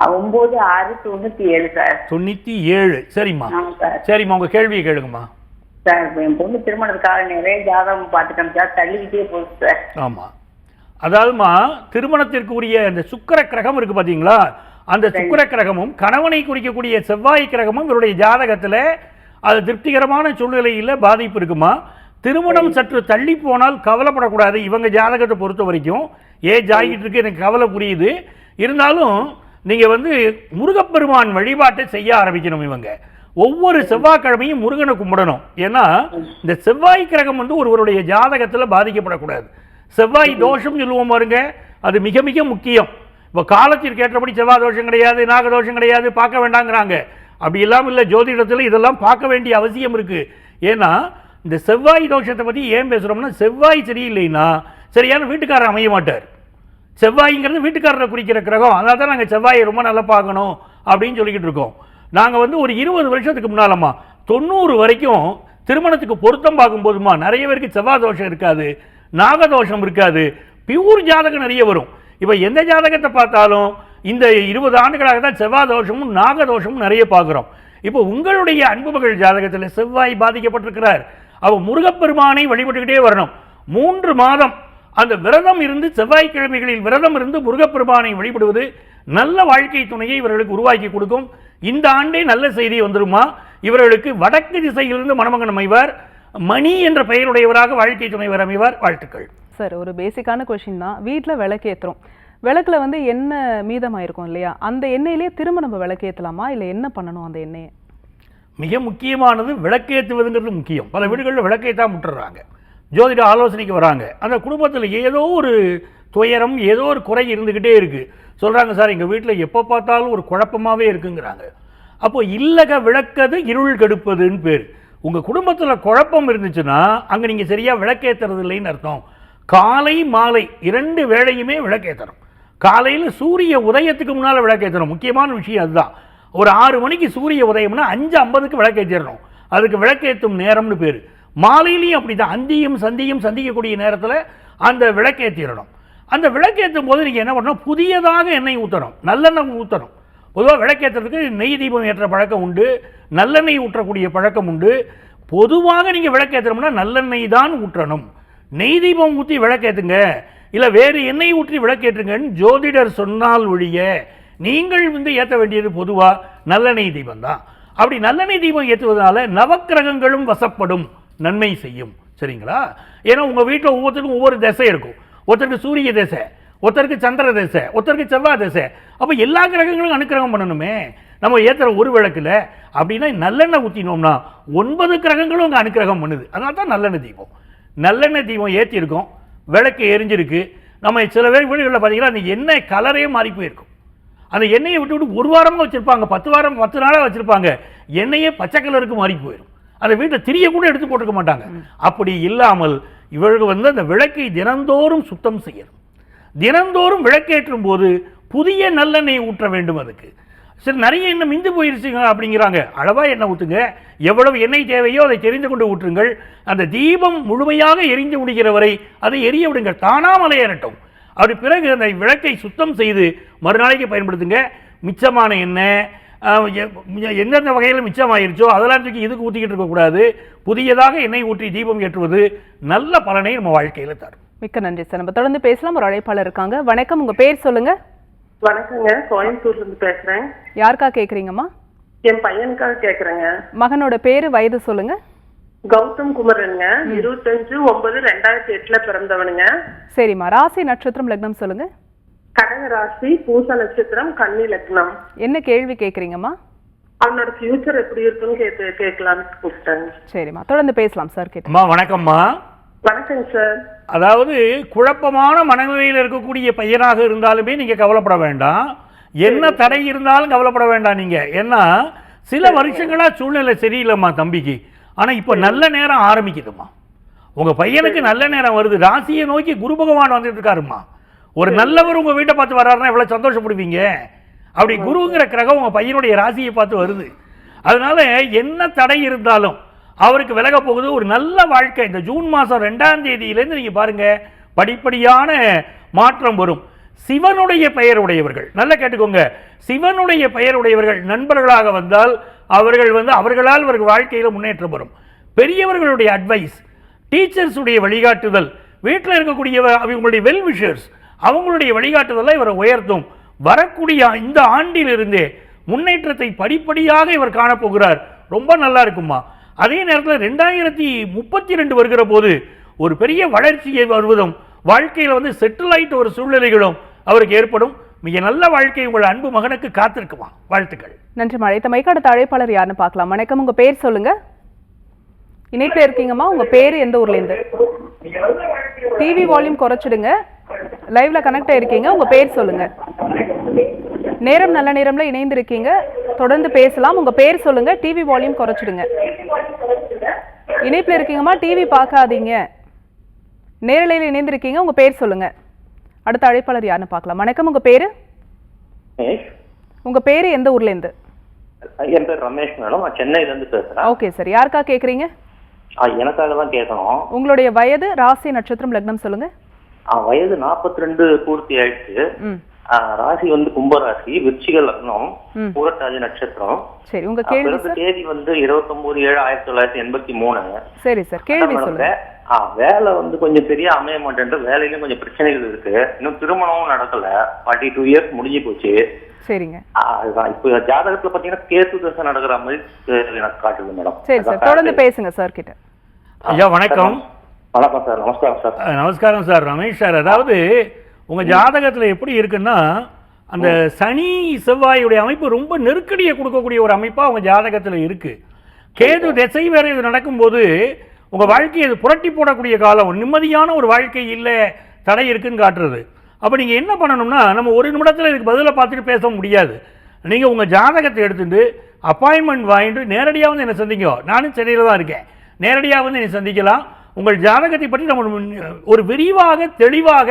[SPEAKER 5] 9/6/97 சார்.
[SPEAKER 3] 97. சரிம்மா, சரிம்மா, உங்க கேள்வியை கேளுங்கம்மா.
[SPEAKER 5] சார், என் பொண்ணு திருமணத்துக்காக நிறைய ஜாதகம் பார்த்துட்டோம் சார், தள்ளிக்கிட்டே போகுது சார்.
[SPEAKER 3] ஆமா, அதாவதுமா திருமணத்திற்கு உரிய அந்த சுக்கிர கிரகம் இருக்கு பாத்தீங்களா, அந்த சுக்கிர கிரகமும் கணவனை குறிக்கக்கூடிய செவ்வாய் கிரகமும் இவருடைய ஜாதகத்துல அது திருப்திகரமான சூழ்நிலையில் பாதிப்பு இருக்குமா. திருமணம் சற்று தள்ளி போனால் கவலைப்படக்கூடாது. இவங்க ஜாதகத்தை பொறுத்த வரைக்கும் ஏஜ் ஆகிட்டு இருக்கு, எனக்கு கவலை புரியுது. இருந்தாலும் நீங்கள் வந்து முருகப்பெருமான் வழிபாட்டை செய்ய ஆரம்பிக்கணும். இவங்க ஒவ்வொரு செவ்வாய்க்கிழமையும் முருகனை கும்பிடணும். ஏன்னா இந்த செவ்வாய் கிரகம் வந்து ஒருவருடைய ஜாதகத்தில் பாதிக்கப்படக்கூடாது. செவ்வாய் தோஷம் சொல்லுவோம் பாருங்க, அது மிக மிக முக்கியம். இப்போ காலத்திற்கு ஏற்றபடி செவ்வாய் தோஷம் கிடையாது, நாகதோஷம் கிடையாது, பார்க்க வேண்டாங்கிறாங்க. அப்படி எல்லாம் இல்லை, ஜோதிடத்தில் இதெல்லாம் பார்க்க வேண்டிய அவசியம் இருக்குது. ஏன்னா இந்த செவ்வாய் தோஷத்தை பற்றி ஏன் பேசுகிறோம்னா, செவ்வாய் சரியில்லைன்னா சரியான வீட்டுக்காரர் அமைய மாட்டார். செவ்வாய்ங்கிறது வீட்டுக்காரரை குறிக்கிற கிரகம். அதனால தான் நாங்கள் செவ்வாயை ரொம்ப நல்லா பார்க்கணும் அப்படின்னு சொல்லிக்கிட்டு இருக்கோம். நாங்கள் வந்து ஒரு 20 வருஷத்துக்கு முன்னாலம்மா 90 வரைக்கும் திருமணத்துக்கு பொருத்தம் பார்க்கும்போதுமா நிறைய பேருக்கு செவ்வாய் தோஷம் இருக்காது, நாகதோஷம் இருக்காது, பியூர் ஜாதகம் நிறைய வரும். இப்போ எந்த ஜாதகத்தை பார்த்தாலும் இந்த 20 ஆண்டுகளாக தான் செவ்வாய் தோஷமும் நாகதோஷமும் நிறைய பார்க்குறோம். இப்போ உங்களுடைய அன்பு மகள் ஜாதகத்தில் செவ்வாய் பாதிக்கப்பட்டிருக்கிறார். அவள் முருகப்பெருமானை வழிபட்டுக்கிட்டே வரணும். 3 மாதம் அந்த விரதம் இருந்து, செவ்வாய்க்கிழமைகளில் விரதம் இருந்து முருகப்பெருமானை வழிபடுவது நல்ல வாழ்க்கை துணையை இவர்களுக்கு உருவாக்கி கொடுக்கும். இந்த ஆண்டே நல்ல செய்தி வந்துருமா. இவர்களுக்கு வடக்கு திசையிலிருந்து மணமகன் அமைவார், மணி என்ற பெயருடையவராக வாழ்க்கை துணைவர் அமைவார். வாழ்த்துக்கள்
[SPEAKER 2] சார். ஒரு பேசிக்கான கொஸ்டின் தான். வீட்டில் விளக்கு ஏற்றுறோம், விளக்குல வந்து எண்ணெய் மீதமாயிருக்கும் இல்லையா, அந்த எண்ணெயிலே திரும்ப நம்ம விளக்கு ஏற்றலாமா, இல்லை என்ன பண்ணணும் அந்த எண்ணெயை?
[SPEAKER 3] மிக முக்கியமானது விளக்கேற்றுவதுங்கிறது முக்கியம். பல வீடுகளில் விளக்கேற்றா முட்டுறாங்க, ஜோதிட ஆலோசனைக்கு வராங்க. அந்த குடும்பத்தில் ஏதோ ஒரு துயரம், ஏதோ ஒரு குறை இருந்துக்கிட்டே இருக்குது. சொல்கிறாங்க, சார் எங்கள் வீட்டில் எப்போ பார்த்தாலும் ஒரு குழப்பமாகவே இருக்குங்கிறாங்க. அப்போது இல்லக விளக்கது இருள் கெடுப்பதுன்னு பேர். உங்கள் குடும்பத்தில் குழப்பம் இருந்துச்சுன்னா அங்கே நீங்கள் சரியாக விளக்கேற்றுறது இல்லைன்னு அர்த்தம். காலை மாலை 2 வேளையுமே விளக்கேற்றணும். காலையில் சூரிய உதயத்துக்கு முன்னால் விளக்கேற்றணும். முக்கியமான விஷயம் அதுதான். ஒரு 6 மணிக்கு சூரிய உதயம்னா 5:50க்கு விளக்கேற்றிடணும். அதுக்கு விளக்கேற்றும் நேரம்னு பேர். மாலையிலையும் அப்படி தான், அந்தியும் சந்தியும் சந்திக்கக்கூடிய நேரத்தில் அந்த விளக்கேற்றிடணும். அந்த விளக்கேற்றும் போது நீங்கள் என்ன பண்ணணும், புதியதாக எண்ணெய் ஊற்றணும், நல்லெண்ணெய் ஊற்றணும். பொதுவாக விளக்கேற்றுறதுக்கு நெய் தீபம் ஏற்ற பழக்கம் உண்டு, நல்லெண்ணெய் ஊற்றக்கூடிய பழக்கம் உண்டு. பொதுவாக நீங்கள் விளக்கேற்றணும்னா நல்லெண்ணெய் தான் ஊற்றணும். நெய் தீபம் ஊற்றி விளக்கேற்றுங்க, இல்லை வேறு எண்ணெய் ஊற்றி விளக்கேற்றுங்கன்னு ஜோதிடர் சொன்னால் ஒழிய நீங்கள் வந்து ஏற்ற வேண்டியது பொதுவாக நல்லெண்ணெய் தீபம் தான். அப்படி நல்லெண்ணெய் தீபம் ஏற்றுவதனால நவக்கிரகங்களும் வசப்படும், நன்மை செய்யும். சரிங்களா? ஏன்னா உங்கள் வீட்டில் ஒவ்வொருத்தருக்கும் ஒவ்வொரு திசை இருக்கும். ஒருத்தருக்கு சூரிய திசை, ஒருத்தருக்கு சந்திர திசை, ஒருத்தருக்கு செவ்வாய் திசை. அப்போ எல்லா கிரகங்களும் அனுக்கிரகம் பண்ணணுமே. நம்ம ஏற்றுற ஒரு விளக்கில் அப்படின்னா நல்லெண்ணெய் ஊற்றினோம்னா 9 கிரகங்களும் அங்கே அனுக்கிரகம் பண்ணுது. அதனால தான் நல்லெண்ணெய் தீபம். நல்லெண்ணெய் தீபம் ஏற்றிருக்கோம், விளக்கு எரிஞ்சிருக்கு. நம்ம சில பேர் வீடுகளில் பார்த்தீங்கன்னா அந்த எண்ணெய் கலரே மாறி போயிருக்கும். அந்த எண்ணெயை விட்டு 1 வாரமாக வச்சுருப்பாங்க, 10 நாளாக வச்சுருப்பாங்க, எண்ணெயே பச்சை கலருக்கு மாறி போயிடும். அந்த வீட்டில் திரிய கூட எடுத்து போட்டுக்க மாட்டாங்க. அப்படி இல்லாமல் இவர்கள் வந்து அந்த விளக்கை தினந்தோறும் சுத்தம் செய்யணும். தினந்தோறும் விளக்கேற்றும் போது புதிய நல்லெண்ணெய் ஊற்ற வேண்டும். அதுக்கு சரி நிறைய எண்ணெய் மிந்து போயிருச்சுங்க அப்படிங்கிறாங்க, அளவாக எண்ணெய் ஊற்றுங்க. எவ்வளவு எண்ணெய் தேவையோ அதை தெரிந்து கொண்டு ஊற்றுங்கள். அந்த தீபம் முழுமையாக எரிந்து முடிகிற வரை அதை எரிய விடுங்க, தானா மலையேறட்டும். அப்படி பிறகு அந்த விளக்கை சுத்தம் செய்து மறுநாளைக்கு பயன்படுத்துங்க. மிச்சமான எண்ணெய் எந்தெந்த வகையில் மிச்சமாயிருச்சோ அதெல்லாம் தூக்கி இதுக்கு ஊற்றிக்கிட்டு இருக்கக்கூடாது. புதியதாக எண்ணெய் ஊற்றி தீபம் ஏற்றுவது நல்ல பலனை நம்ம வாழ்க்கையில் தரும்.
[SPEAKER 2] மிக்க நன்றி சார். நம்ம தொடர்ந்து பேசலாம். ஒரு அழைப்பாளர் இருக்காங்க. வணக்கம், உங்க பேர் சொல்லுங்க.
[SPEAKER 7] வணக்கங்க, கோயம்புத்தூர்ல இருந்து பேசுறேன்.
[SPEAKER 2] யாருக்கா கேக்குறீங்கம்மா?
[SPEAKER 7] என் பையனுக்காக கேக்குறேங்க.
[SPEAKER 2] மகனோட பேரு, வயது சொல்லுங்க.
[SPEAKER 7] கௌதம் குமரனுங்க, 25/9/2008 பிறந்தவனுங்க.
[SPEAKER 2] சரிம்மா, ராசி நட்சத்திரம் லக்னம் சொல்லுங்க.
[SPEAKER 7] கடக ராசி, பூச நட்சத்திரம், கன்னி லக்னம்.
[SPEAKER 2] என்ன கேள்வி கேக்குறீங்கம்மா?
[SPEAKER 7] அவனோட ஃபியூச்சர் எப்படி இருக்குன்னு கேட்கலான்னு கூப்பிட்டேன்.
[SPEAKER 2] சரிம்மா, தொடர்ந்து பேசலாம் சார் கிட்ட.
[SPEAKER 3] அம்மா வணக்கம்மா.
[SPEAKER 7] வணக்கங்க சார்.
[SPEAKER 3] அதாவது குழப்பமான மனநிலையில் இருக்கக்கூடிய பையனாக இருந்தாலுமே நீங்கள் கவலைப்பட வேண்டாம். என்ன தடை இருந்தாலும் கவலைப்பட வேண்டாம் நீங்கள். ஏன்னா சில வருஷங்களா சூழ்நிலை சரியில்லைம்மா தம்பிக்கு. ஆனால் இப்போ நல்ல நேரம் ஆரம்பிக்குதுமா. உங்கள் பையனுக்கு நல்ல நேரம் வருது. ராசியை நோக்கி குரு பகவான் வந்துட்டு இருக்காருமா. ஒரு நல்லவர் உங்கள் வீட்டை பார்த்து வர்றாருன்னா எவ்வளோ சந்தோஷப்படுவீங்க. அப்படி குருங்கிற கிரகம் உங்கள் பையனுடைய ராசியை பார்த்து வருது. அதனால என்ன தடை இருந்தாலும் அவருக்கு விலக போகுது. ஒரு நல்ல வாழ்க்கை இந்த ஜூன் மாதம் 2ஆம் தேதியிலேருந்து நீங்கள் பாருங்கள், படிப்படியான மாற்றம் வரும். சிவனுடைய பெயர் உடையவர்கள், நல்லா கேட்டுக்கோங்க, சிவனுடைய பெயர் உடையவர்கள் நண்பர்களாக வந்தால் அவர்கள் அவர்களால் அவர்கள் வாழ்க்கையில் முன்னேற்றம் வரும். பெரியவர்களுடைய அட்வைஸ், டீச்சர்ஸுடைய வழிகாட்டுதல், வீட்டில் இருக்கக்கூடிய அவங்களுடைய வெல் விஷர்ஸ் அவங்களுடைய வழிகாட்டுதலை இவரை உயர்த்தும். வரக்கூடிய இந்த ஆண்டிலிருந்தே முன்னேற்றத்தை படிப்படியாக இவர் காணப்போகிறார். ரொம்ப நல்லா இருக்குமா. அதே நேரத்தில் 2032 வருகிற போது ஒரு பெரிய வளர்ச்சியை வருவதும் வாழ்க்கையில் செட்டில் ஆகிட்ட ஒரு சூழ்நிலைகளும் அவருக்கு ஏற்படும். மிக நல்ல வாழ்க்கை உங்கள் அன்பு மகனுக்கு காத்திருக்குமா. வாழ்த்துக்கள்.
[SPEAKER 2] நன்றி மழைத்த மைக்கு. அடுத்த அழைப்பாளர் யாருன்னு பார்க்கலாம். வணக்கம், உங்க பேர் சொல்லுங்க. இணைப்பில் இருக்கீங்கம்மா, உங்க பேரு எந்த ஊர்ல இருந்து? டிவி வால்யூம் குறைச்சிடுங்க. லைவ்ல கனெக்ட் ஆயிருக்கீங்க. உங்க பேர் சொல்லுங்க. நேரம் நல்ல நேரம்ல இணைந்து இருக்கீங்க, தொடர்ந்து பேசலாம். உங்க பேர் சொல்லுங்க. டிவி வால்யூம் குறைச்சிடுங்க. இணைப்பில் இருக்கீங்கம்மா, டிவி பார்க்காதீங்க. நேரலையில் இணைந்திருக்கீங்க. உங்க பேர் சொல்லுங்க. அடுத்த அழைப்பாளர் யாருன்னு பார்க்கலாம். வணக்கம், உங்க பேரு? உங்க பேரு எந்த ஊர்ல இருந்து?
[SPEAKER 8] என் பேர் ரமேஷ் மேடம், நான் சென்னையில இருந்து பேசுறேன்.
[SPEAKER 2] ஓகே சார், யாருக்கா கேக்குறீங்க?
[SPEAKER 8] எனக்காக தான் கேட்கணும்.
[SPEAKER 2] உங்களுடைய வயது, ராசி நட்சத்திரம் லக்னம் சொல்லுங்க.
[SPEAKER 8] வயது 42 பூர்த்தி ஆயிடுச்சு. ராசி கும்பராசி, விருச்சிக லக்னம், பூரட்டாதி நட்சத்திரம்.
[SPEAKER 2] சரி, உங்க கேள்வி சார்.
[SPEAKER 8] தேதி 29/7/1983.
[SPEAKER 2] சரி சார், கேள்வி சொல்லுங்க.
[SPEAKER 8] வேலை கொஞ்சம் சரியா அமைய மாட்டேன். வேலையிலும் கொஞ்சம் பிரச்சனைகள் இருக்கு. இன்னும் திருமணமும் நடக்கல. 42 இயர்ஸ் முடிஞ்சு போச்சு.
[SPEAKER 2] சரிங்க.
[SPEAKER 8] அதுதான் இப்ப ஜாதகத்துல பாத்தீங்கன்னா கேது தசை நடக்கிற மாதிரி எனக்கு காட்டுது மேடம்.
[SPEAKER 2] சரி சார், தொடர்ந்து பேசுங்க சார் கிட்ட.
[SPEAKER 3] ஐயா வணக்கம்.
[SPEAKER 8] வணக்கம் சார். நமஸ்காரம் சார்.
[SPEAKER 3] நமஸ்காரம் சார். ரமேஷ் சார், அதாவது உங்க ஜாதகத்துல எப்படி இருக்குன்னா அந்த சனி செவ்வாயுடைய அமைப்பு ரொம்ப நெருக்கடியை கொடுக்கக்கூடிய ஒரு அமைப்பா உங்க ஜாதகத்துல இருக்கு. கேது திசை வேற இது நடக்கும்போது உங்க வாழ்க்கையை அது புரட்டி போடக்கூடிய காலம். நிம்மதியான ஒரு வாழ்க்கை இல்லை, தடை இருக்குன்னு காட்டுறது. அப்போ நீங்கள் என்ன பண்ணணும்னா, நம்ம ஒரு நிமிடத்தில் இதுக்கு பதிலை பார்த்துட்டு பேச முடியாது. நீங்கள் உங்கள் ஜாதகத்தை எடுத்துட்டு அப்பாயின்மெண்ட் வாங்கிட்டு நேரடியாக என்னை சந்திங்க. நானும் சென்னையில் தான் இருக்கேன். நேரடியாக என்னை சந்திக்கலாம். உங்கள் ஜாதகத்தை பற்றி நம்ம ஒரு விரிவாக தெளிவாக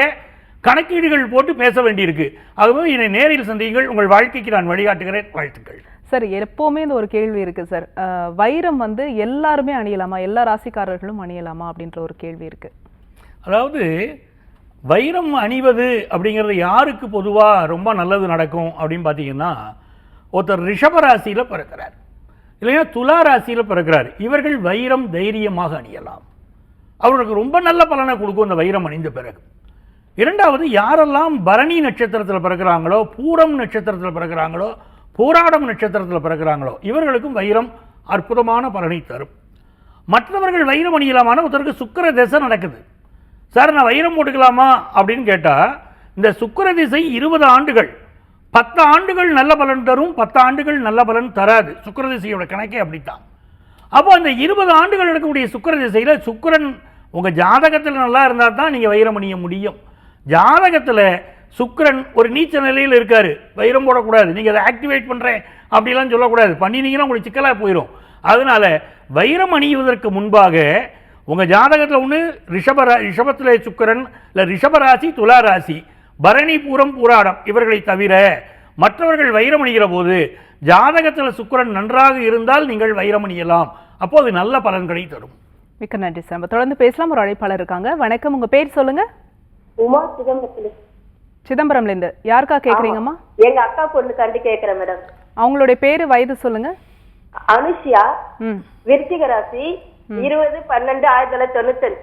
[SPEAKER 3] கணக்கீடுகள் போட்டு பேச வேண்டியிருக்கு. ஆகவே என்னை நேரில் சந்திங்கள். உங்கள் வாழ்க்கைக்கு நான் வழிகாட்டுகிறேன். வாழ்த்துக்கள்
[SPEAKER 2] சார். எப்போவுமே இந்த ஒரு கேள்வி இருக்கு சார், வைரம் எல்லாருமே அணியலாமா, எல்லா ராசிக்காரர்களும் அணியலாமா அப்படின்ற ஒரு கேள்வி இருக்கு.
[SPEAKER 3] அதாவது வைரம் அணிவது அப்படிங்கிறது யாருக்கு பொதுவாக ரொம்ப நல்லது நடக்கும் அப்படின்னு பார்த்தீங்கன்னா, ஒருத்தர் ரிஷப ராசியில் பிறக்கிறார், இல்லைன்னா துலா ராசியில் பிறக்கிறார். இவர்கள் வைரம் தைரியமாக அணியலாம். அவர்களுக்கு ரொம்ப நல்ல பலனை கொடுக்கும் இந்த வைரம் அணிந்த பிறகு. இரண்டாவது, யாரெல்லாம் பரணி நட்சத்திரத்தில் பிறக்கிறாங்களோ, பூரம் நட்சத்திரத்தில் பிறக்கிறாங்களோ, போராடம் நட்சத்திரத்தில் பிறக்கிறாங்களோ இவர்களுக்கும் வைரம் அற்புதமான பலனை தரும். மற்றவர்கள் வைரம் அணியலாமான ஒருத்தருக்கு சுக்கிர திசை நடக்குது. சார் நான் வைரம் போட்டுக்கலாமா அப்படின்னு கேட்டால், இந்த சுக்கிர திசை 20 ஆண்டுகள், 10 ஆண்டுகள் நல்ல பலன் தரும், 10 ஆண்டுகள் நல்ல பலன் தராது. சுக்கிர திசையோட கணக்கே அப்படித்தான். அப்போ அந்த 20 ஆண்டுகள் இருக்கக்கூடிய சுக்கிர திசையில் சுக்கிரன் உங்கள் ஜாதகத்தில் நல்லா இருந்தால் தான் நீங்கள் வைரம் அணிய முடியும். ஜாதகத்தில் சுக்கிரன் ஒரு நீச்ச நிலையில் இருக்காரு, வைரம் போடக்கூடாது. நீங்கள் அதை ஆக்டிவேட் பண்ணுறேன் அப்படிலாம் சொல்லக்கூடாது. பண்ணினீங்கன்னா உங்களுக்கு சிக்கலாக போயிடும். அதனால் வைரம் அணிவதற்கு முன்பாக உங்கள் ஜாதகத்தில் ஒன்று ரிஷபத்தில் சுக்கிரன், இல்லை ரிஷபராசி, துலா ராசி, பரணி, பூரம், பூராடம் இவர்களை தவிர மற்றவர்கள் வைரம் அணிகிற போது ஜாதகத்தில் சுக்கிரன் நன்றாக இருந்தால் நீங்கள் வைரம் அணியலாம். அப்போது நல்ல பலன்களை தரும்.
[SPEAKER 2] மிக்க நன்றி சார். நம்ம தொடர்ந்து பேசலாம். ஒரு அழைப்பாளர் இருக்காங்க. வணக்கம், உங்க பேர் சொல்லுங்க.
[SPEAKER 7] உமா சிதம்பரத்துல.
[SPEAKER 2] சிதம்பரம்லேருந்து. யாருக்கா கேட்குறீங்கம்மா?
[SPEAKER 9] எங்க அக்கா பொண்ணுக்காண்டி கேக்குறேன் மேடம்.
[SPEAKER 2] அவங்களுடைய பேரு, வயது சொல்லுங்க.
[SPEAKER 9] அனுஷியா,
[SPEAKER 2] ம்.
[SPEAKER 9] விருச்சிக ராசி, 20/12/1995.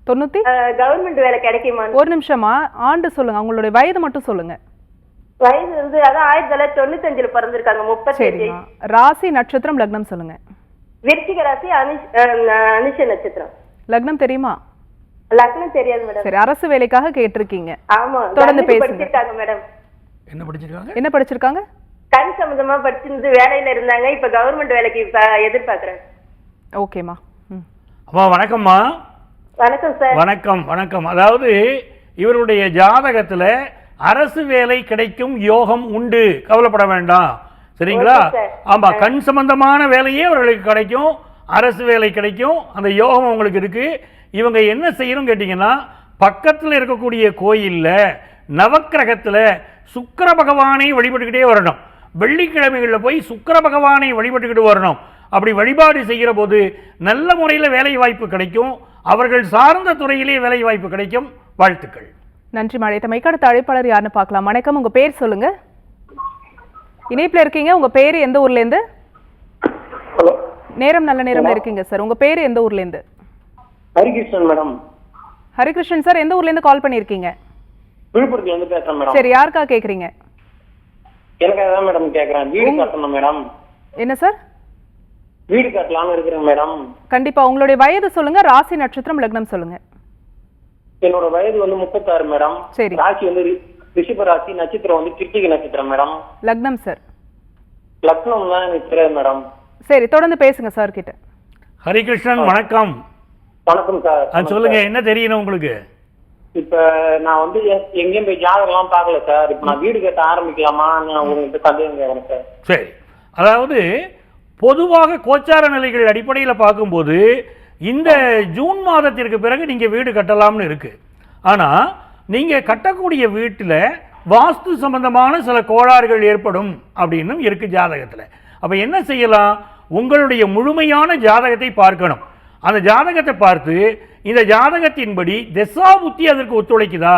[SPEAKER 2] 90.
[SPEAKER 9] கவர்மெண்ட் வேலை கிடைக்குமா?
[SPEAKER 2] ஒரு நிமிஷமா, ஆண்டு சொல்லுங்க. அவங்களுடைய வயது மட்டும் சொல்லுங்க.
[SPEAKER 9] வயது வந்து அதான் 1995 பிறந்திருக்காங்க. 35.
[SPEAKER 2] சரிம்மா. ராசி, நட்சத்திரம், லக்னம் சொல்லுங்க.
[SPEAKER 9] விருச்சிக ராசி, அனுஷ நட்சத்திரம்.
[SPEAKER 2] லக்னம் தெரியுமா?
[SPEAKER 9] லக்னம் தெரியாது மேடம்.
[SPEAKER 2] சரி, அரசு வேலைக்காக கேட்டிருக்கீங்க.
[SPEAKER 9] ஆமா,
[SPEAKER 2] தொடர்ந்து பேசுங்க.
[SPEAKER 9] படிச்சிருக்காங்க மேடம்.
[SPEAKER 3] என்ன படிச்சிருக்காங்க?
[SPEAKER 2] என்ன படிச்சிருக்காங்க?
[SPEAKER 9] கண் சம்பந்தமா படிச்சிருந்து வேலையில இருந்தாங்க. இப்ப கவர்மெண்ட் வேலைக்கு எதிர்பார்க்கறேன்.
[SPEAKER 2] ஓகேம்மா. ம்.
[SPEAKER 3] அம்மா வணக்கம்மா.
[SPEAKER 9] வணக்கம் சார்.
[SPEAKER 3] வணக்கம் வணக்கம். அதாவது இவருடைய ஜாதகத்துல அரசு வேலை கிடைக்கும் யோகம் உண்டு, கவலைப்பட வேண்டாம். சரிங்களா?
[SPEAKER 9] Okay sir.
[SPEAKER 3] ஆமா, கண் சம்பந்தமான வேலையே அவர்களுக்கு கிடைக்கும், அரசு வேலை கிடைக்கும், அந்த யோகம் உங்களுக்கு இருக்கு. இவங்க என்ன செய்யணும் கேட்டீங்கன்னா, பக்கத்தில் இருக்கக்கூடிய கோயில்ல நவக்கிரகத்துல சுக்கிர பகவானை வழிபட்டுக்கிட்டே வரணும். வெள்ளிக்கிழமைகளில் போய் சுக்கிர பகவானை வழிபட்டுக்கிட்டு வரணும். அப்படி வழிபாடு செய்கிற போது நல்ல முறையில் வேலை வாய்ப்பு கிடைக்கும், அவர்கள் சார்ந்த துறையிலே வேலை வாய்ப்பு கிடைக்கும். வாழ்த்துக்கள்.
[SPEAKER 2] நன்றி மழைத்தமைக்கு. அடுத்த அழைப்பாளர் யாருன்னு பார்க்கலாம். வணக்கம், உங்க பேர் சொல்லுங்க. இணைப்புல இருக்கீங்க. உங்க பேரு எந்த ஊர்ல இருந்து?
[SPEAKER 8] ஹலோ,
[SPEAKER 2] நேரம் நல்ல நேரம்ல இருக்கீங்க சார். உங்க பேரு எந்த ஊர்ல இருந்து?
[SPEAKER 8] ஹரிகிருஷ்ணன் மேடம்.
[SPEAKER 2] ஹரிகிருஷ்ணன் சார், எந்த ஊர்ல இருந்து கால் பண்ணிருக்கீங்க?
[SPEAKER 8] விழுப்புரத்துல இருந்து பேசுறேன் மேடம்.
[SPEAKER 2] சரி, யாருக்கா கேக்குறீங்க?
[SPEAKER 8] எனக்கு அதான் மேடம் கேக்குறேன். வீடு கட்டணும் மேடம்.
[SPEAKER 2] என்ன சார்?
[SPEAKER 8] வீடு கட்டலாம்னு இருக்கிறேன் மேடம்.
[SPEAKER 2] கண்டிப்பா. உங்களுடைய வயது சொல்லுங்க, ராசி, நட்சத்திரம், லக்னம் சொல்லுங்க.
[SPEAKER 8] என்னோட வயது வந்து 36 மேடம்.
[SPEAKER 2] சரி.
[SPEAKER 8] ராசி வந்து ரிஷப ராசி, நட்சத்திரம் வந்து கிருத்திகை நட்சத்திரம் மேடம்.
[SPEAKER 2] லக்னம் சார்?
[SPEAKER 8] லக்னம் தான் எனக்கு தெரியாது மேடம்.
[SPEAKER 2] சரி, தொடர்ந்து பேசுங்க சார் கிட்ட.
[SPEAKER 3] ஹரிகிருஷ்ணன் வணக்கம்.
[SPEAKER 8] வணக்கம் சார்.
[SPEAKER 3] சொல்லுங்க, என்ன தெரியணும் உங்களுக்கு?
[SPEAKER 8] இப்ப நான் வந்து எங்கேயும் போய் ஜாதகம் எல்லாம் பார்க்கல சார். இப்ப நான் வீடு கட்ட ஆரம்பிக்கலாமா உங்ககிட்ட சந்தேகம் கேட்கறேன் சார்.
[SPEAKER 3] சரி, அதாவது பொதுவாக கோச்சார நிலைகள் அடிப்படையில் பார்க்கும்போது இந்த ஜூன் மாதத்திற்கு பிறகு நீங்கள் வீடு கட்டலாம்னு இருக்கு. ஆனால் நீங்கள் கட்டக்கூடிய வீட்டில் வாஸ்து சம்பந்தமான சில கோளாறுகள் ஏற்படும் அப்படின்னும் இருக்கு ஜாதகத்தில். அப்போ என்ன செய்யலாம்? உங்களுடைய முழுமையான ஜாதகத்தை பார்க்கணும். அந்த ஜாதகத்தை பார்த்து இந்த ஜாதகத்தின்படி திசா புத்தி அதற்கு ஒத்துழைக்குதா,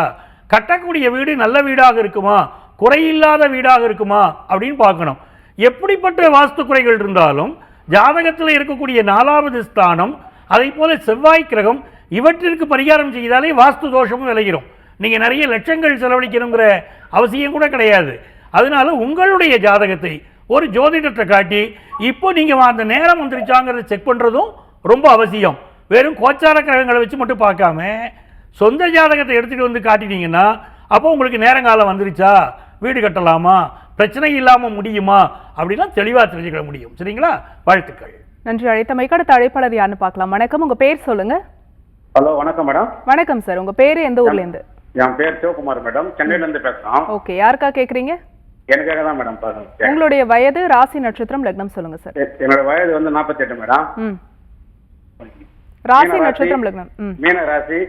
[SPEAKER 3] கட்டக்கூடிய வீடு நல்ல வீடாக இருக்குமா, குறையில்லாத வீடாக இருக்குமா அப்படின்னு பார்க்கணும். எப்படிப்பட்ட வாஸ்து குறைகள் இருந்தாலும் ஜாதகத்தில் இருக்கக்கூடிய 4வது ஸ்தானம், அதே போல செவ்வாய் கிரகம், இவற்றிற்கு பரிகாரம் செய்தாலே வாஸ்து தோஷமும் விலகிடும். நீங்கள் நிறைய லட்சங்கள் செலவழிக்கணுங்கிற அவசியம் கூட கிடையாது. அதனால உங்களுடைய ஜாதகத்தை ஒரு ஜோதிடத்தை காட்டி இப்போ நீங்கள் அந்த நேரம் வந்துருச்சாங்கிறத செக் பண்ணுறதும் ரொம்ப அவசியம். வெறும் கோச்சார கிரகங்களை வச்சு மட்டும் பார்க்காம சொந்த ஜாதகத்தை எடுத்துகிட்டு வந்து காட்டினீங்கன்னா அப்போ உங்களுக்கு நேரங்காலம் வந்துருச்சா, வீடு கட்டலாமா, பிரச்சனை இல்லாமல் முடியுமா அப்படின்னா தெளிவாக தெரிஞ்சுக்க முடியும். சரிங்களா? வாழ்த்துக்கள்.
[SPEAKER 2] நன்றி. அழைத்தமைக்கு. அடுத்த அழைப்பாளர் யாருன்னு பார்க்கலாம். வணக்கம், உங்க பேர் சொல்லுங்க.
[SPEAKER 10] ஹலோ, வணக்கம் மேடம்.
[SPEAKER 2] வணக்கம் சார். உங்க பேரு எந்த ஊர்ல இருந்து?
[SPEAKER 10] என் பேர் சிவகுமார் மேடம். சென்னையில இருந்து பேசுறோம்.
[SPEAKER 2] ஓகே, யாருக்கா கேக்குறீங்க?
[SPEAKER 10] எனக்காக தான் மேடம்.
[SPEAKER 2] உங்களுடைய வயது, ராசி, நட்சத்திரம், லக்னம் சொல்லுங்க சார்.
[SPEAKER 10] என்னோட வயது வந்து 48 மேடம்.
[SPEAKER 2] ராசி, நட்சத்திரம், லக்னம்.
[SPEAKER 10] மீன ராசி,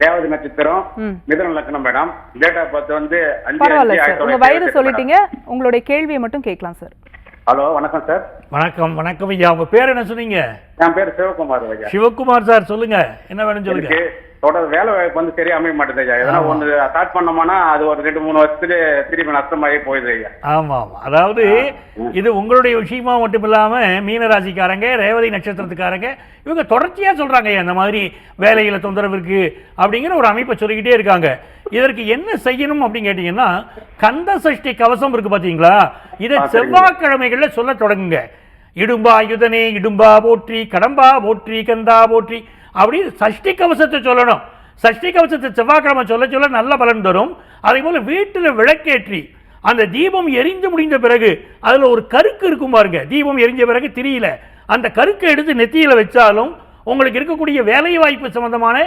[SPEAKER 10] தேவதை நட்சத்திரம், மிதுன லக்னம் மேடம். டேட் ஆஃப் பர்த் வந்து 5
[SPEAKER 2] பரவாயில்ல சார், உங்க வயது சொல்லிட்டீங்க. உங்களுடைய கேள்வியை மட்டும் கேட்கலாம் சார்.
[SPEAKER 10] ஹலோ, வணக்கம் சார்.
[SPEAKER 3] வணக்கம். வணக்கம் ஐயா. உங்க பேர் என்ன சொன்னீங்க?
[SPEAKER 10] என் பேர் சிவகுமார் ஐயா.
[SPEAKER 3] சிவகுமார் சார், சொல்லுங்க, என்ன வேணும் சொல்லுங்க.
[SPEAKER 10] தொடர் வேலை வாய்ப்பு வந்து சரியா அமைய மாட்டேது ஐயா. எதனா ஒன்று ஸ்டார்ட் பண்ணோம்னா அது ஒரு 2-3 வருஷத்துக்கு திரும்பி நஷ்டமாகி போயிடுது ஐயா.
[SPEAKER 3] ஆமா ஆமா. அதாவது இது உங்களுடைய விஷயமா மட்டும் இல்லாம மீனராசிக்காரங்க, ரேவதி நட்சத்திரத்துக்காரங்க இவங்க தொடர்ச்சியா சொல்றாங்க இந்த மாதிரி வேலையில தொந்தரவு இருக்கு அப்படிங்கிற ஒரு அமைப்பை சொல்லிக்கிட்டே இருக்காங்க. இதற்கு என்ன செய்யணும் அப்படின்னு கேட்டீங்கன்னா, கந்த சஷ்டி கவசம் இருக்கு பாத்தீங்களா, இதை செவ்வாய்க்கிழமைகள்ல சொல்ல தொடங்குங்க. இடும்பா யுதனே இடும்பா போற்றி, கடம்பா போற்றி, கந்தா போற்றி அப்படின்னு சஷ்டி கவசத்தை சொல்லணும். சஷ்டி கவசத்தை செவ்வாய்க்கிழமை சொல்ல சொல்ல நல்ல பலன் தரும். அதே போல வீட்டில் விளக்கேற்றி அந்த தீபம் எரிந்து முடிந்த பிறகு அதில் ஒரு கருக்கு இருக்கும் பாருங்க, தீபம் எரிஞ்ச பிறகு திரியில அந்த கருக்கை எடுத்து நெத்தியில வச்சாலும் உங்களுக்கு இருக்கக்கூடிய வேலை வாய்ப்பு சம்பந்தமான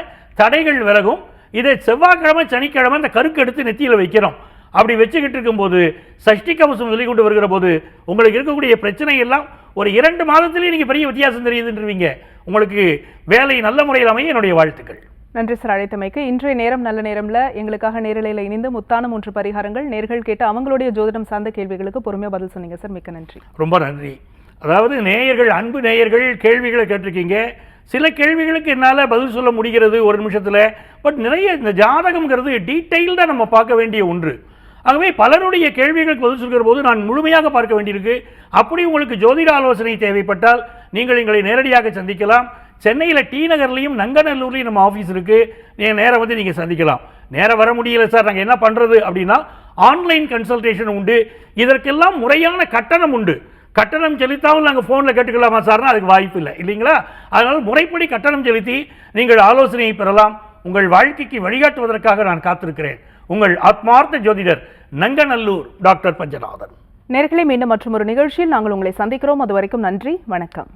[SPEAKER 3] தடைகள் விலகும். இதை செவ்வாய்க்கிழமை சனிக்கிழமை அந்த கருக்கு எடுத்து நெத்தியில வைக்கிறோம். அப்படி வச்சுக்கிட்டு இருக்கும்போது சஷ்டி கவசம் சொல்லி கொண்டு வருகிற போது உங்களுக்கு இருக்கக்கூடிய பிரச்சனை எல்லாம் ஒரு 2 மாதத்திலேயே நீங்கள் பெரிய வித்தியாசம் தெரியுதுன்றீங்க. உங்களுக்கு வேலை நல்ல முறையில் அமைய என்னுடைய வாழ்த்துக்கள்.
[SPEAKER 2] நன்றி சார் அழைத்தமைக்கு. இன்றைய நேரம் நல்ல நேரம்ல எங்களுக்காக நேரலையில் இணைந்து முத்தான 3 பரிகாரங்கள் நேர்கள் கேட்டு அவங்களுடைய ஜோதிடம் சார்ந்த கேள்விகளுக்கு பொறுமையாக பதில் சொன்னீங்க சார், மிக்க நன்றி.
[SPEAKER 3] ரொம்ப நன்றி. அதாவது நேயர்கள், அன்பு நேயர்கள் கேள்விகளை கேட்டிருக்கீங்க. சில கேள்விகளுக்கு என்னால் பதில் சொல்ல முடிகிறது ஒரு நிமிஷத்தில். பட் நிறைய இந்த ஜாதகம்ங்கிறது டீட்டெயில்டாக நம்ம பார்க்க வேண்டிய ஒன்று. ஆகவே பலருடைய கேள்விகளுக்கு பதில் சொல்கிற போது நான் முழுமையாக பார்க்க வேண்டியிருக்கு. அப்படி உங்களுக்கு ஜோதிட ஆலோசனை தேவைப்பட்டால் நீங்கள் எங்களை நேரடியாக சந்திக்கலாம். சென்னையில் டி நகர்லையும் நங்கநல்லூர்லையும் நம்ம ஆஃபீஸ் இருக்குது. நீங்கள் நேராக வந்து நீங்கள் சந்திக்கலாம். நேராக வர முடியல சார், நாங்கள் என்ன பண்ணுறது அப்படின்னா ஆன்லைன் கன்சல்டேஷன் உண்டு. இதற்கெல்லாம் முறையான கட்டணம் உண்டு. கட்டணம் செலுத்தாமல் நாங்கள் ஃபோனில் கேட்டுக்கலாமா சார்னா அதுக்கு வாய்ப்பு இல்லை இல்லைங்களா? அதனால் முறைப்படி கட்டணம் செலுத்தி நீங்கள் ஆலோசனையை பெறலாம். உங்கள் வாழ்க்கைக்கு வழிகாட்டுவதற்காக நான் காத்திருக்கிறேன். உங்கள் ஆத்மார்த்த ஜோதிடர் நங்கநல்லூர் டாக்டர் பஞ்சநாதன்.
[SPEAKER 2] நேயர்களே, மீண்டும் மற்றொரு நிகழ்ச்சியில் நாங்கள் உங்களை சந்திக்கிறோம். அது வரைக்கும் நன்றி, வணக்கம்.